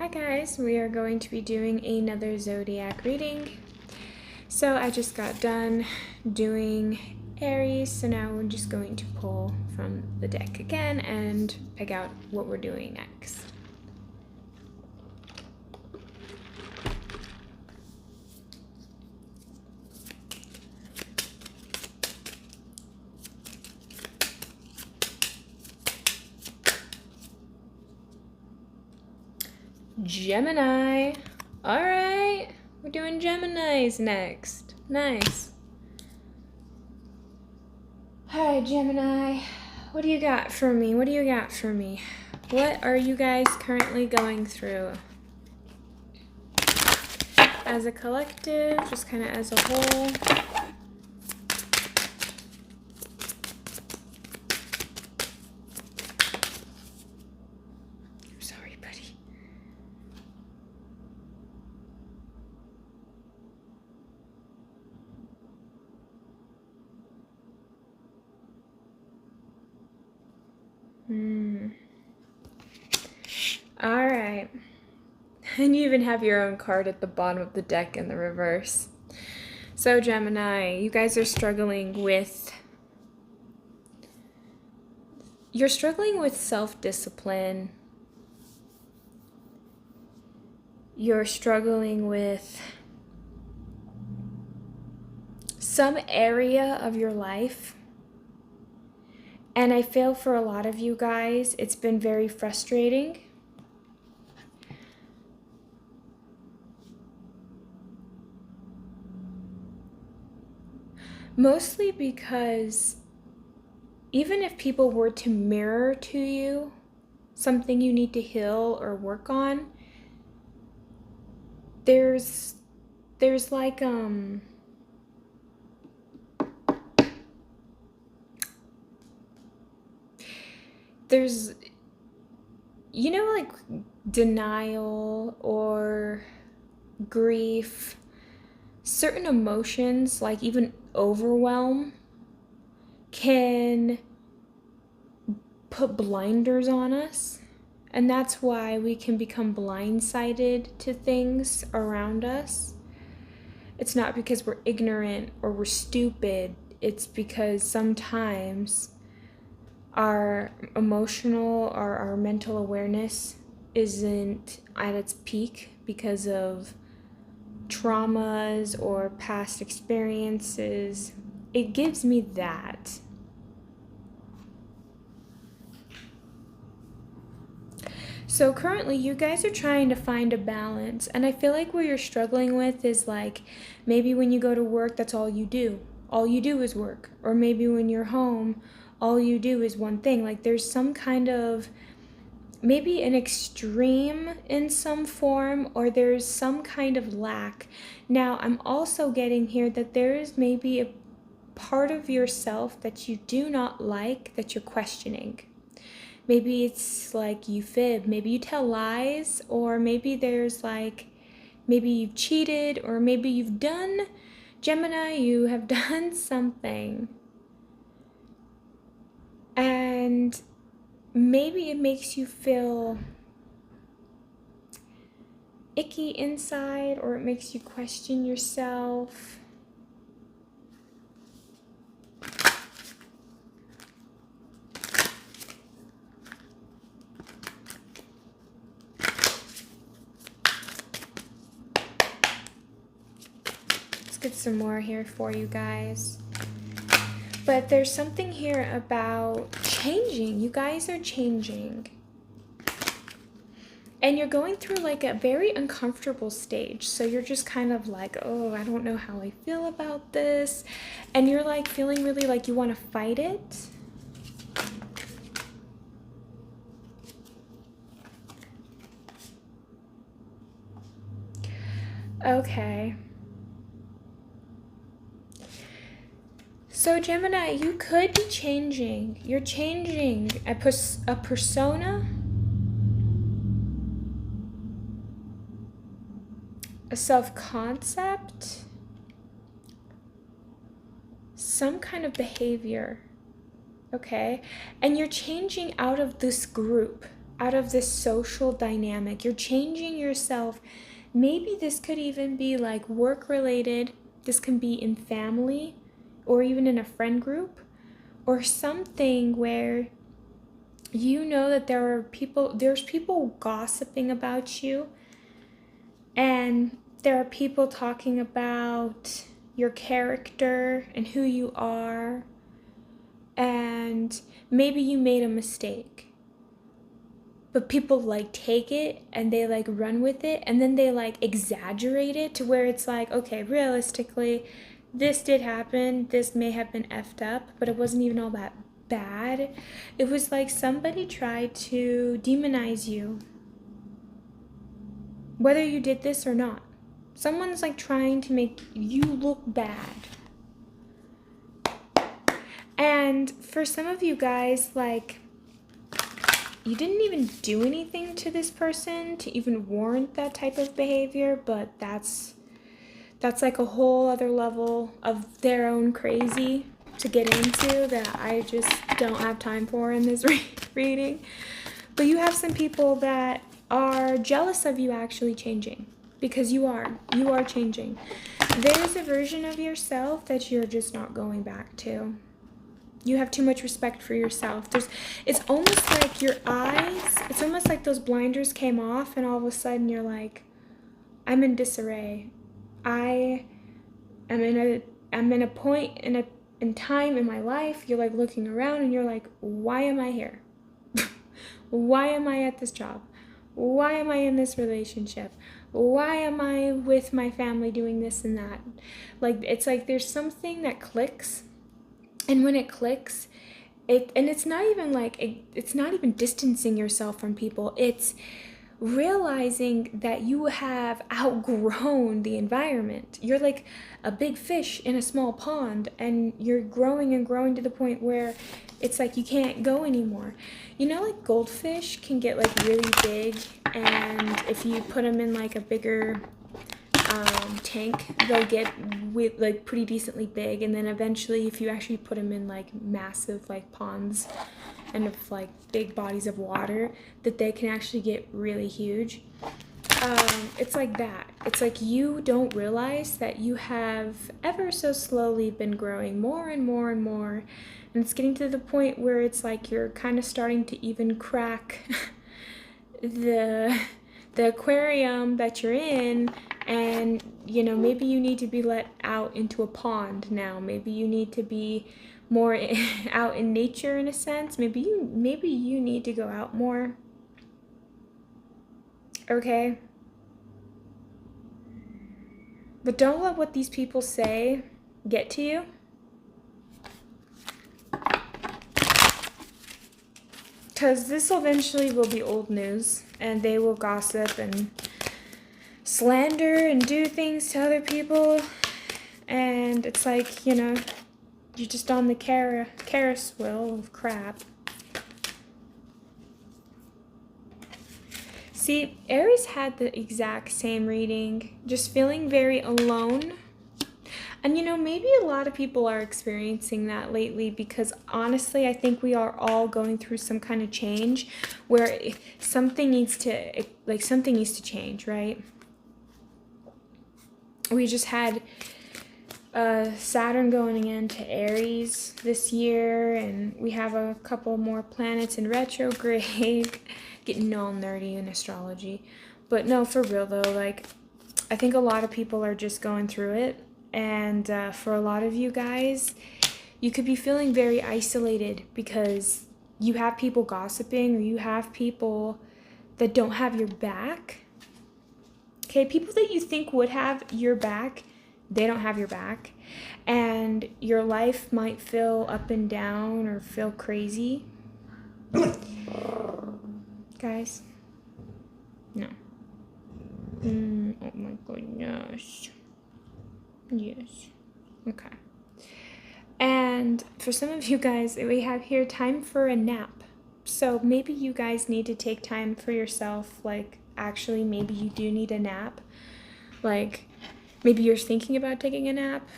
Hi guys, we are going to be doing another zodiac reading. So I just got done doing Aries, so now we're just going to pull from the deck again and pick out what we're doing next. Gemini. All right, we're doing Geminis next. Nice. All right, Gemini, what do you got for me? What do you got for me? What are you guys currently going through? As a collective, just kind of as a whole. Sorry, buddy. All right. And you even have your own card at the bottom of the deck in the reverse. So Gemini, you guys are struggling with... You're struggling with self-discipline. You're struggling with some area of your life. And I feel for a lot of you guys, it's been very frustrating. Mostly because even if people were to mirror to you something you need to heal or work on, there's like there's, you know, like denial or grief, certain emotions, like even overwhelm, can put blinders on us. And that's why we can become blindsided to things around us. It's not because we're ignorant or we're stupid. It's because sometimes our emotional or our mental awareness isn't at its peak because of traumas or past experiences. It gives me that. So currently you guys are trying to find a balance, and I feel like what you're struggling with is like maybe when you go to work, that's all you do. All you do is work. Or maybe when you're home, all you do is one thing. Like there's some kind of, maybe an extreme in some form, or there's some kind of lack. Now, I'm also getting here that there is maybe a part of yourself that you do not like that you're questioning. Maybe it's like you fib, maybe you tell lies, or maybe there's like, maybe you've cheated, or maybe you've done, Gemini, you have done something. And maybe it makes you feel icky inside, or it makes you question yourself. Let's get some more here for you guys. But there's something here about changing. You guys are changing. And you're going through like a very uncomfortable stage. So you're just kind of like, oh, I don't know how I feel about this. And you're like feeling really like you want to fight it. Okay. So Gemini, you could be changing. You're changing a persona, a self-concept, some kind of behavior, okay? And you're changing out of this group. out of this social dynamic. You're changing yourself. Maybe this could even be like work related. This can be in family or even in a friend group or something where you know that there's people gossiping about you, and there are people talking about your character and who you are, and maybe you made a mistake, but people like take it and they like run with it, and then they like exaggerate it to where it's like, okay, realistically this did happen, this may have been effed up, but it wasn't even all that bad. It was like somebody tried to demonize you, whether you did this or not. Someone's like trying to make you look bad. And for some of you guys, like, you didn't even do anything to this person to even warrant that type of behavior, but that's like a whole other level of their own crazy to get into that I just don't have time for in this reading. But you have some people that are jealous of you actually changing, because you are changing. There's a version of yourself that you're just not going back to. You have too much respect for yourself. It's almost like your eyes, it's almost like those blinders came off and all of a sudden you're like, I'm in disarray. I'm in a point in time in my life. You're like looking around and you're like, why am I here? Why am I at this job? Why am I in this relationship? Why am I with my family doing this and that? Like, it's like there's something that clicks, and when it clicks, it's not even distancing yourself from people. It's realizing that you have outgrown the environment. You're like a big fish in a small pond, and you're growing and growing to the point where it's like you can't go anymore. You know, like goldfish can get like really big, and if you put them in like a bigger tank, they'll get like pretty decently big, and then eventually if you actually put them in like massive like ponds and of like big bodies of water, that they can actually get really huge. It's like that. It's like you don't realize that you have ever so slowly been growing more and more and more, and it's getting to the point where it's like you're kind of starting to even crack the aquarium that you're in, and you know, maybe you need to be let out into a pond now. Maybe you need to be more out in nature in a sense. Maybe you need to go out more. Okay? But don't let what these people say get to you. Because this eventually will be old news, and they will gossip and slander and do things to other people, and it's like, you know, you're just on the Ferris wheel of crap. See, Aries had the exact same reading, just feeling very alone. And you know, maybe a lot of people are experiencing that lately, because honestly, I think we are all going through some kind of change where something needs to change, right? We just had Saturn going into Aries this year, and we have a couple more planets in retrograde. Getting all nerdy in astrology. But no, for real though, like, I think a lot of people are just going through it. And for a lot of you guys, you could be feeling very isolated because you have people gossiping, or you have people that don't have your back. Okay, people that you think would have your back, they don't have your back. And your life might feel up and down or feel crazy. Guys, no. Oh my goodness. Yes. Okay. And for some of you guys, we have here time for a nap. So maybe you guys need to take time for yourself. Like, actually, maybe you do need a nap. Like, maybe you're thinking about taking a nap,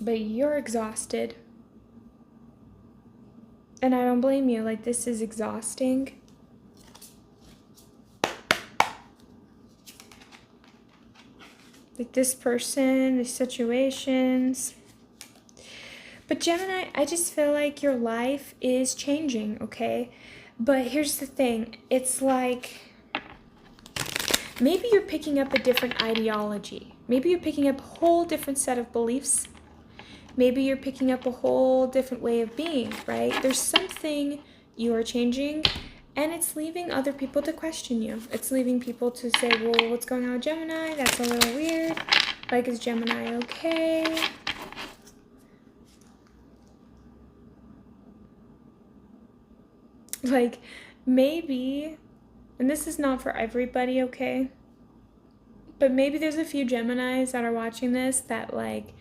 but you're exhausted. And I don't blame you. Like, this is exhausting. like this person, these situations. But Gemini, I just feel like your life is changing, okay? But here's the thing. It's like maybe you're picking up a different ideology. Maybe you're picking up a whole different set of beliefs. Maybe you're picking up a whole different way of being, right? There's something you are changing, and it's leaving other people to question you. It's leaving people to say, well, what's going on with Gemini? That's a little weird. Like, is Gemini okay? Like, maybe, and this is not for everybody, okay? But maybe there's a few Geminis that are watching this that, like,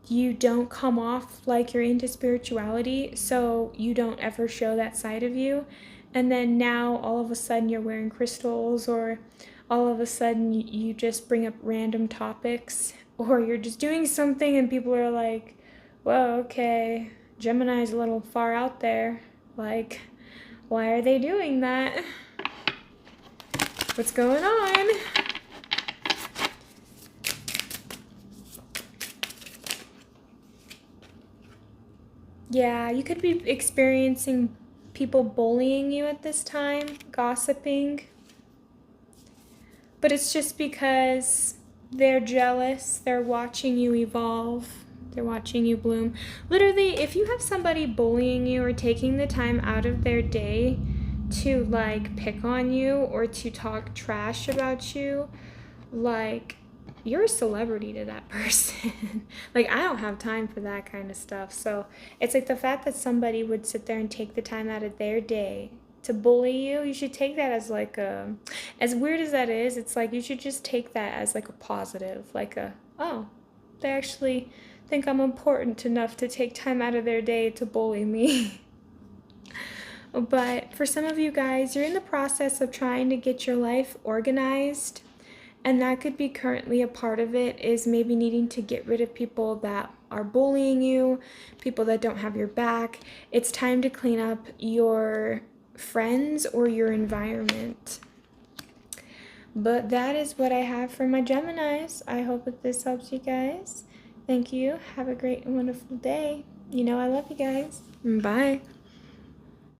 you don't come off like you're into spirituality, so you don't ever show that side of you. And then now all of a sudden you're wearing crystals, or all of a sudden you just bring up random topics, or you're just doing something and people are like, whoa, okay, Gemini's a little far out there. Like, why are they doing that? What's going on? Yeah, you could be experiencing people bullying you at this time, gossiping. But it's just because they're jealous, they're watching you evolve, they're watching you bloom. Literally, if you have somebody bullying you or taking the time out of their day to like pick on you or to talk trash about you, like, you're a celebrity to that person. Like, I don't have time for that kind of stuff. So it's like the fact that somebody would sit there and take the time out of their day to bully you, you should take that as like a, as weird as that is, it's like you should just take that as like a positive, like a, oh, they actually think I'm important enough to take time out of their day to bully me. But for some of you guys, you're in the process of trying to get your life organized. And that could be currently a part of it, is maybe needing to get rid of people that are bullying you, people that don't have your back. It's time to clean up your friends or your environment. But that is what I have for my Geminis. I hope that this helps you guys. Thank you. Have a great and wonderful day. You know I love you guys. Bye.